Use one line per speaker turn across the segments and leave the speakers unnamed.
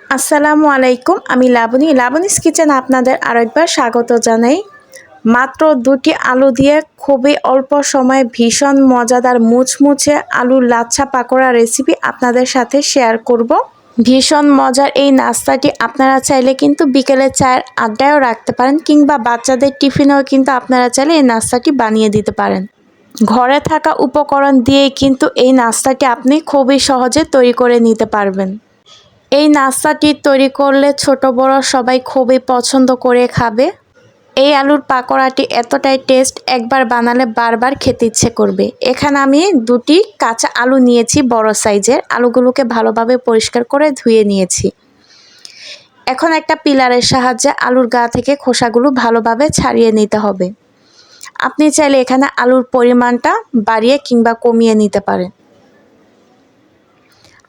আসসালামু আলাইকুম। আমি লাবণীস কিচেন আপনাদের আরেকবার স্বাগত জানাই। মাত্র ২টি আলু দিয়ে খুবই অল্প সময়ে ভীষণ মজাদার মুচমুচে আলুর লাচ্ছা পাকোড়া রেসিপি আপনাদের সাথে শেয়ার করব। ভীষণ মজার এই নাস্তাটি আপনারা চাইলে কিন্তু বিকেলে চায়ের আড্ডায়ও রাখতে পারেন, কিংবা বাচ্চাদের টিফিনেও কিন্তু আপনারা চাইলে এই নাস্তাটি বানিয়ে দিতে পারেন। ঘরে থাকা উপকরণ দিয়েই কিন্তু এই নাস্তাটি আপনি খুবই সহজে তৈরি করে নিতে পারবেন। এই নাস্তাটি তৈরি করলে ছোট বড় সবাই খুবই পছন্দ করে খাবে। এই আলুর পাকোড়াটি এতটাই টেস্ট, একবার বানালে বারবার খেতে ইচ্ছে করবে। এখানে আমি 2টি কাঁচা আলু নিয়েছি, বড় সাইজের। আলুগুলোকে ভালোভাবে পরিষ্কার করে ধুয়ে নিয়েছি। এখন একটা পিলারের সাহায্যে আলুর গা থেকে খোসাগুলো ভালোভাবে ছাড়িয়ে নিতে হবে। আপনি চাইলে এখানে আলুর পরিমাণটা বাড়িয়ে কিংবা কমিয়ে নিতে পারেন।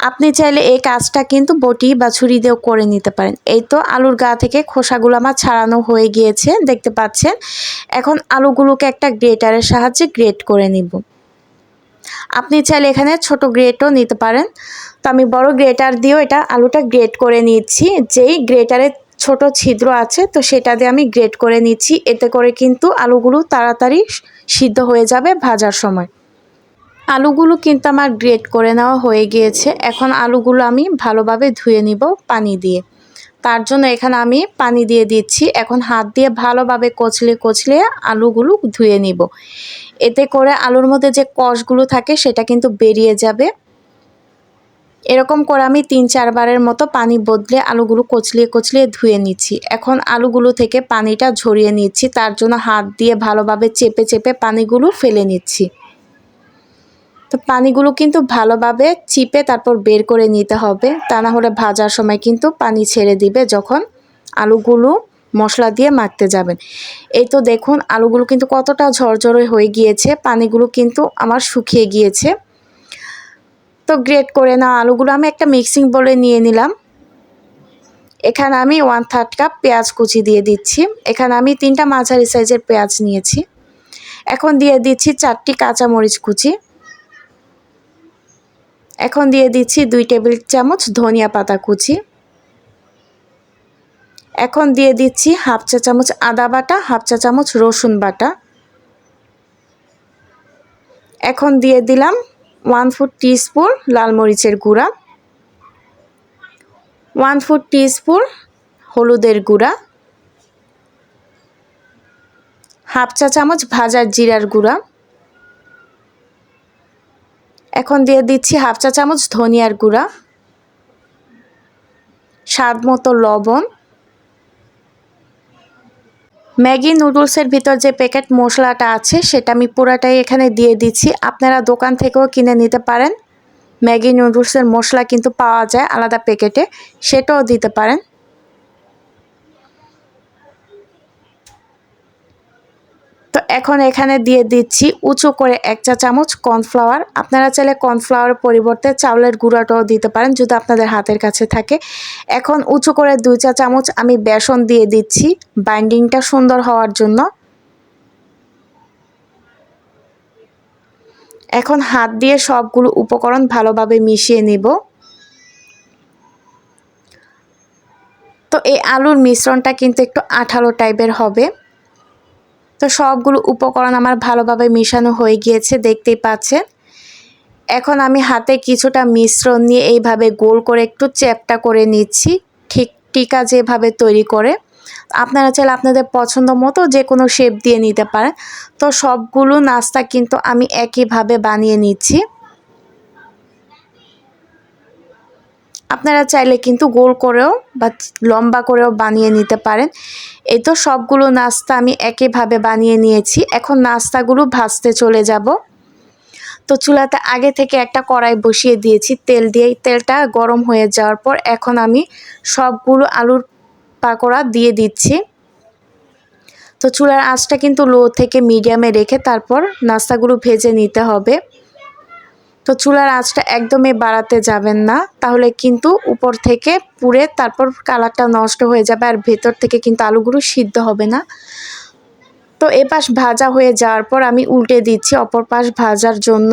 আপনি চাইলে এই কাজটা কিন্তু বটি বা ছুরি দিয়েও করে নিতে পারেন। এই তো আলুর গা থেকে খোসাগুলো আমার ছাড়ানো হয়ে গিয়েছে, দেখতে পাচ্ছেন। এখন আলুগুলোকে একটা গ্রেটারের সাহায্যে গ্রেট করে নিব। আপনি চাইলে এখানে ছোট গ্রেটও নিতে পারেন। তো আমি বড় গ্রেটার দিয়েও আলুটা গ্রেট করে নিচ্ছি। যেই গ্রেটারে ছোট ছিদ্র আছে, তো সেটা দিয়ে আমি গ্রেট করে নিচ্ছি। এতে করে কিন্তু আলুগুলো তাড়াতাড়ি সিদ্ধ হয়ে যাবে ভাজার সময়। আলুগুলো কিন্তু আমার গ্রেট করে নেওয়া হয়ে গিয়েছে। এখন আলুগুলো আমি ভালোভাবে ধুয়ে নিব পানি দিয়ে। তার জন্য এখানে আমি পানি দিয়ে দিচ্ছি। এখন হাত দিয়ে ভালোভাবে কচলে আলুগুলো ধুয়ে নিব। এতে করে আলুর মধ্যে যে কষগুলো থাকে সেটা কিন্তু বেরিয়ে যাবে। এরকম করে আমি 3-4 বারের মতো পানি বদলে আলুগুলো কচলিয়ে ধুয়ে নিচ্ছি। এখন আলুগুলো থেকে পানিটা ঝরিয়ে নিচ্ছি। তার জন্য হাত দিয়ে ভালোভাবে চেপে পানিগুলো ফেলে নিচ্ছি। তো পানিগুলো কিন্তু ভালোভাবে চিপে তারপর বের করে নিতে হবে, তা না হলে ভাজার সময় কিন্তু পানি ছেড়ে দিবে যখন আলুগুলো মশলা দিয়ে মাখতে যাবেন। এই তো দেখুন আলুগুলো কিন্তু কতটা ঝরঝরে হয়ে গিয়েছে, পানিগুলো কিন্তু আমার শুকিয়ে গিয়েছে। তো গ্রেট করে না আলুগুলো আমি একটা মিক্সিং বোলে নিয়ে নিলাম। এখানে আমি 1/3 কাপ পেঁয়াজ কুচি দিয়ে দিচ্ছি। এখানে আমি 3টা মাঝারি সাইজের পেঁয়াজ নিয়েছি। এখন দিয়ে দিচ্ছি 4টি কাঁচামরিচ কুচি। এখন দিয়ে দিচ্ছি 2 টেবিল চামচ ধনিয়া পাতা কুচি। এখন দিয়ে দিচ্ছি 1/2 চা চামচ আদা বাটা, 1/2 চা চামচ রসুন বাটা। এখন দিয়ে দিলাম 1/4 টিস্পুন লাল মরিচের গুঁড়া, 1/4 টিস্পুন হলুদের গুঁড়া, 1/2 চা চামচ ভাজা জিরার গুঁড়া। এখন দিয়ে দিচ্ছি 1/2 চা চামচ ধনিয়ার গুঁড়া, স্বাদ মতো লবণ। ম্যাগি নুডলসের ভিতর যে প্যাকেট মশলাটা আছে সেটা আমি পুরাটাই এখানে দিয়ে দিচ্ছি। আপনারা দোকান থেকেও কিনে নিতে পারেন। ম্যাগি নুডলসের মশলা কিন্তু পাওয়া যায় আলাদা প্যাকেটে, সেটাও দিতে পারেন। তো এখন এখানে দিয়ে দিচ্ছি উঁচু করে 1 চা চামচ কর্নফ্লাওয়ার। আপনারা চাইলে কর্নফ্লাওয়ারের পরিবর্তে চাউলের গুঁড়াটাও দিতে পারেন যদি আপনাদের হাতের কাছে থাকে। এখন উঁচু করে 2 চা চামচ আমি বেসন দিয়ে দিচ্ছি বাইন্ডিংটা সুন্দর হওয়ার জন্য। এখন হাত দিয়ে সবগুলো উপকরণ ভালোভাবে মিশিয়ে নিব। তো এই আলুর মিশ্রণটা কিন্তু একটু আঠালো টাইপের হবে। তো সবগুলো উপকরণ আমার ভালোভাবে মিশানো হয়ে গিয়েছে, দেখতেই পাচ্ছেন। এখন আমি হাতে কিছুটা মিশ্রণ নিয়ে এইভাবে গোল করে একটু চ্যাপ্টা করে নিচ্ছি, ঠিক টিকা যেভাবে তৈরি করে। আপনারা চাইলে আপনাদের পছন্দ মতো যে কোনো শেপ দিয়ে নিতে পারেন। তো সবগুলো নাস্তা কিন্তু আমি একইভাবে বানিয়ে নিচ্ছি। আপনারা চাইলে কিন্তু গোল করেও বা লম্বা করেও বানিয়ে নিতে পারেন। এই তো সবগুলো নাস্তা আমি একইভাবে বানিয়ে নিয়েছি। এখন নাস্তাগুলো ভাজতে চলে যাব। তো চুলাতে আগে থেকে একটা কড়াই বসিয়ে দিয়েছি তেল দিয়ে। তেলটা গরম হয়ে যাওয়ার পর এখন আমি সবগুলো আলুর পাকোড়া দিয়ে দিচ্ছি। তো চুলার আঁচটা কিন্তু লো থেকে মিডিয়ামে রেখে তারপর নাস্তাগুলো ভেজে নিতে হবে। তো চুলার আঁচটা একদমই বাড়াতে যাবেন না, তাহলে কিন্তু উপর থেকে পুড়ে তারপর কালারটা নষ্ট হয়ে যাবে আর ভেতর থেকে কিন্তু আলুগুলো সিদ্ধ হবে না। তো এপাশ ভাজা হয়ে যাওয়ার পর আমি উল্টে দিচ্ছি অপর পাশ ভাজার জন্য।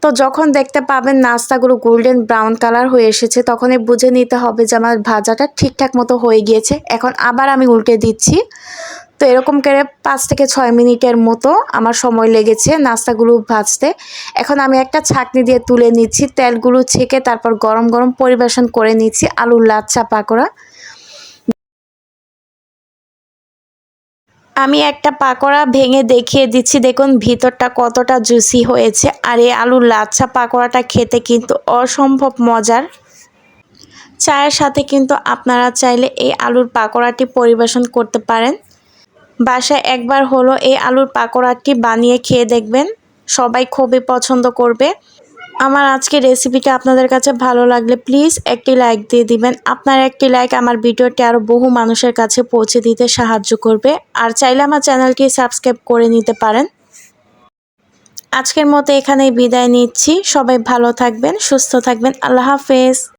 তো যখন দেখতে পাবেন নাস্তাগুলো গোল্ডেন ব্রাউন কালার হয়ে এসেছে, তখনই বুঝে নিতে হবে যে আমার ভাজাটা ঠিকঠাক মতো হয়ে গিয়েছে। এখন আবার আমি উল্টে দিচ্ছি। তো এরকম করে 5 থেকে 6 মিনিটের মতো আমার সময় লেগেছে নাস্তাগুলো ভাজতে। এখন আমি একটা ছাঁকনি দিয়ে তুলে নিচ্ছি, তেলগুলো ছেঁকে তারপর গরম গরম পরিবেশন করে নিচ্ছি আলুর লাচ্ছা পাকোড়া। আমি একটা পাকোড়া ভেঙে দেখিয়ে দিচ্ছি, দেখুন ভিতরটা কতটা জুসি হয়েছে। আর এই আলুর লাচ্ছা পাকোড়াটা খেতে কিন্তু অসম্ভব মজার। চায়ের সাথে কিন্তু আপনারা চাইলে এই আলুর পাকোড়াটি পরিবেশন করতে পারেন। বাসায় একবার হলো এই আলুর পাকোড়াটি বানিয়ে খেয়ে দেখবেন, সবাই খুবই পছন্দ করবে। আমার আজকের রেসিপিটা আপনাদের কাছে ভালো লাগলে প্লিজ একটি লাইক দিয়ে দিবেন। আপনার একটি লাইক আমার ভিডিওটি আরও বহু মানুষের কাছে পৌঁছে দিতে সাহায্য করবে। আর চাইলে আমার চ্যানেলটি সাবস্ক্রাইব করে নিতে পারেন। আজকের মতো এখানেই বিদায় নিচ্ছি। সবাই ভালো থাকবেন, সুস্থ থাকবেন। আল্লাহ হাফেজ।